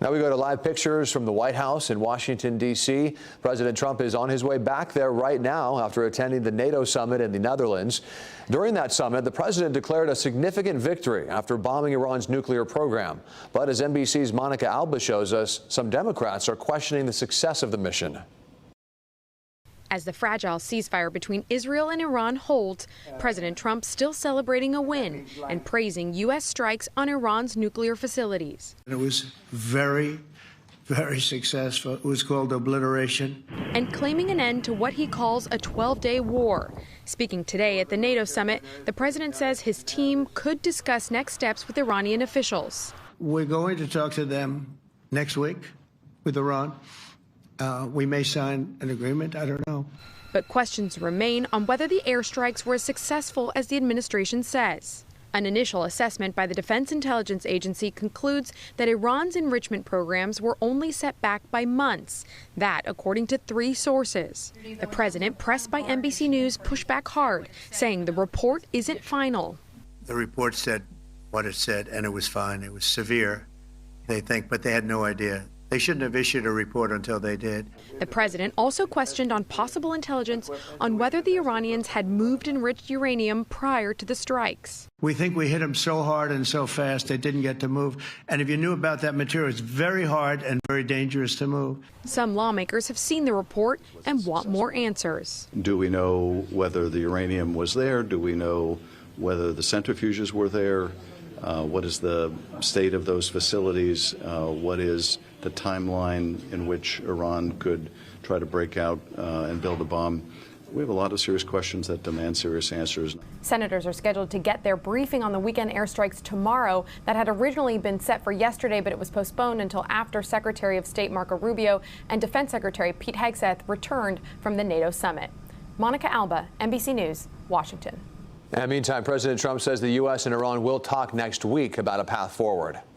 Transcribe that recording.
Now we go to live pictures from the White House in Washington, D.C. President Trump is on his way back there right now after attending the NATO summit in the Netherlands. During that summit, the president declared a significant victory after bombing Iran's nuclear program. But as NBC's Monica Alba shows us, some Democrats are questioning the success of the mission. As the fragile ceasefire between Israel and Iran holds, President Trump still celebrating a win and praising U.S. strikes on Iran's nuclear facilities. It was very successful. It was called obliteration. And claiming an end to what he calls a 12-day war. Speaking today at the NATO summit, the president says his team could discuss next steps with Iranian officials. We're going to talk to them next week with Iran. We may sign an agreement. I don't know. But questions remain on whether the airstrikes were as successful as the administration says. An initial assessment by the Defense Intelligence Agency concludes that Iran's enrichment programs were only set back by months. That, according to 3 sources. The president, pressed by NBC News, pushed back hard, saying the report isn't final. The report said what it said, and it was fine. It was severe, they think, but they had no idea. They shouldn't have issued a report until they did. The president also questioned on possible intelligence on whether the Iranians had moved enriched uranium prior to the strikes. We think we hit them so hard and so fast they didn't get to move. And if you knew about that material, it's very hard and very dangerous to move. Some lawmakers have seen the report and want more answers. Do we know whether the uranium was there? Do we know whether the centrifuges were there? What is the state of those facilities? What is the timeline in which Iran could try to break out and build a bomb? We have a lot of serious questions that demand serious answers. Senators are scheduled to get their briefing on the weekend airstrikes tomorrow. That had originally been set for yesterday, but it was postponed until after Secretary of State Marco Rubio and Defense Secretary Pete Hegseth returned from the NATO summit. Monica Alba, NBC News, Washington. And meantime, President Trump says the U.S. and Iran will talk next week about a path forward.